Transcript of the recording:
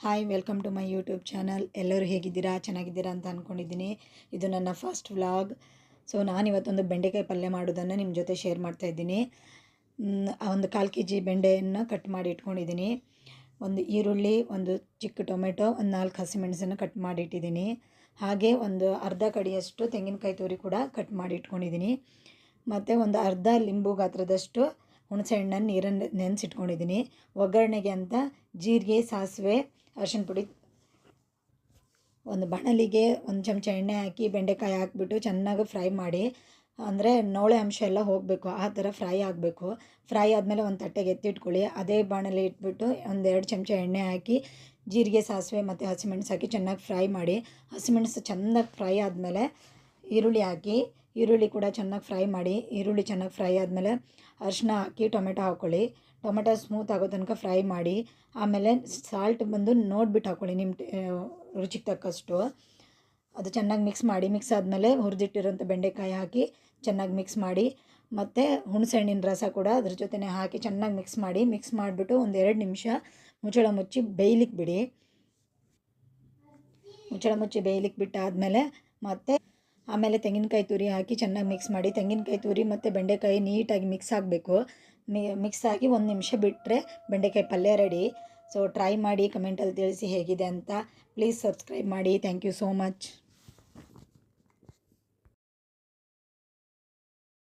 Hi welcome to my YouTube channel. ಎಲ್ಲರೂ ಹೇಗಿದ್ದೀರಾ, ಚೆನ್ನಾಗಿದ್ದೀರಾ ಅಂತ ಅಂದ್ಕೊಂಡಿದ್ದೀನಿ. ಇದು ನನ್ನ ಫಸ್ಟ್ ವ್ಲಾಗ್. ಸೊ ನಾನಿವತ್ತೊಂದು ಬೆಂಡೆಕಾಯಿ ಪಲ್ಯ ಮಾಡೋದನ್ನು ನಿಮ್ಮ ಜೊತೆ ಶೇರ್ ಮಾಡ್ತಾಯಿದ್ದೀನಿ. ಒಂದು 1/4 kg ಬೆಂಡೆಯನ್ನು ಕಟ್ ಮಾಡಿ ಇಟ್ಕೊಂಡಿದ್ದೀನಿ. ಒಂದು ಈರುಳ್ಳಿ, ಒಂದು ಚಿಕ್ಕ ಟೊಮೆಟೊ, ಒಂದು 4 ಹಸಿಮೆಣಸನ್ನು ಕಟ್ ಮಾಡಿ ಇಟ್ಟಿದ್ದೀನಿ. ಹಾಗೆ ಒಂದು ಅರ್ಧ ಕಡಿಯಷ್ಟು ತೆಂಗಿನಕಾಯಿ ತುರಿ ಕೂಡ ಕಟ್ ಮಾಡಿ ಇಟ್ಕೊಂಡಿದ್ದೀನಿ. ಮತ್ತು ಒಂದು ಅರ್ಧ ಲಿಂಬು ಗಾತ್ರದಷ್ಟು ಹುಣಸೆ ಹಣ್ಣನ್ನು ನೀರನ್ನು ನೆನೆಸಿಟ್ಕೊಂಡಿದ್ದೀನಿ. ಒಗ್ಗರಣೆಗೆ ಅಂತ ಜೀರಿಗೆ, ಸಾಸಿವೆ, ಅರಿಶಿನ ಪುಡಿ, ಒಂದು ಬಾಣಲಿಗೆ ಒಂದು ಚಮಚ ಎಣ್ಣೆ ಹಾಕಿ ಬೆಂಡೆಕಾಯಿ ಹಾಕಿಬಿಟ್ಟು ಚೆನ್ನಾಗಿ ಫ್ರೈ ಮಾಡಿ, ಅಂದರೆ ನೋಳೆ ಅಂಶ ಎಲ್ಲ ಹೋಗಬೇಕು, ಆ ಥರ ಫ್ರೈ ಆಗಬೇಕು. ಫ್ರೈ ಆದಮೇಲೆ ಒಂದು ತಟ್ಟೆಗೆ ಎತ್ತಿಟ್ಕೊಳ್ಳಿ. ಅದೇ ಬಾಣಲಿ ಇಟ್ಬಿಟ್ಟು ಒಂದು 2 ಚಮಚ ಎಣ್ಣೆ ಹಾಕಿ ಜೀರಿಗೆ, ಸಾಸಿವೆ ಮತ್ತು ಹಸಿಮೆಣಸು ಹಾಕಿ ಚೆನ್ನಾಗಿ ಫ್ರೈ ಮಾಡಿ. ಹಸಿಮೆಣಸು ಚೆನ್ನಾಗಿ ಫ್ರೈ ಆದಮೇಲೆ ಈರುಳ್ಳಿ ಹಾಕಿ, ಈರುಳ್ಳಿ ಕೂಡ ಚೆನ್ನಾಗಿ ಫ್ರೈ ಮಾಡಿ. ಈರುಳ್ಳಿ ಚೆನ್ನಾಗಿ ಫ್ರೈ ಆದಮೇಲೆ ಅರಿಶಿನ ಹಾಕಿ ಟೊಮೆಟೊ ಹಾಕ್ಕೊಳ್ಳಿ. ಟೊಮೆಟೊ ಸ್ಮೂತ್ ಆಗೋ ತನಕ ಫ್ರೈ ಮಾಡಿ. ಆಮೇಲೆ ಸಾಲ್ಟ್ ಬಂದು ನೋಡಿಬಿಟ್ಟು ಹಾಕ್ಕೊಳ್ಳಿ, ನಿಮ್ಮ ರುಚಿಗೆ ತಕ್ಕಷ್ಟು. ಅದು ಚೆನ್ನಾಗಿ ಮಿಕ್ಸ್ ಮಾಡಿ. ಮಿಕ್ಸ್ ಆದಮೇಲೆ ಹುರಿದಿಟ್ಟಿರೋಂಥ ಬೆಂಡೆಕಾಯಿ ಹಾಕಿ ಚೆನ್ನಾಗಿ ಮಿಕ್ಸ್ ಮಾಡಿ. ಮತ್ತು ಹುಣಸೆಹಣ್ಣಿನ ರಸ ಕೂಡ ಅದ್ರ ಜೊತೆನೇ ಹಾಕಿ ಚೆನ್ನಾಗಿ ಮಿಕ್ಸ್ ಮಾಡಿ. ಮಿಕ್ಸ್ ಮಾಡಿಬಿಟ್ಟು ಒಂದು 2 ನಿಮಿಷ ಮುಚ್ಚಳ ಮುಚ್ಚಿ ಬೇಯಲಿಕ್ಕೆ ಬಿಡಿ. ಮುಚ್ಚಳ ಮುಚ್ಚಿ ಬೇಯಲಿಕ್ಕೆ ಬಿಟ್ಟಾದಮೇಲೆ ಮತ್ತು ಆಮೇಲೆ ತೆಂಗಿನಕಾಯಿ ತುರಿ ಹಾಕಿ ಚೆನ್ನಾಗಿ ಮಿಕ್ಸ್ ಮಾಡಿ. ತೆಂಗಿನಕಾಯಿ ತುರಿ ಮತ್ತು ಬೆಂಡೆಕಾಯಿ ನೀಟಾಗಿ ಮಿಕ್ಸ್ ಆಗಬೇಕು. ಮಿಕ್ಸ್ ಆಗಿ 1 ನಿಮಿಷ ಬಿಟ್ಟರೆ ಬೆಂಡೆಕಾಯಿ ಪಲ್ಯ ರೆಡಿ. ಸೊ ಟ್ರೈ ಮಾಡಿ, ಕಮೆಂಟಲ್ಲಿ ತಿಳಿಸಿ ಹೇಗಿದೆ ಅಂತ. ಪ್ಲೀಸ್ ಸಬ್ಸ್ಕ್ರೈಬ್ ಮಾಡಿ. Thank you so much.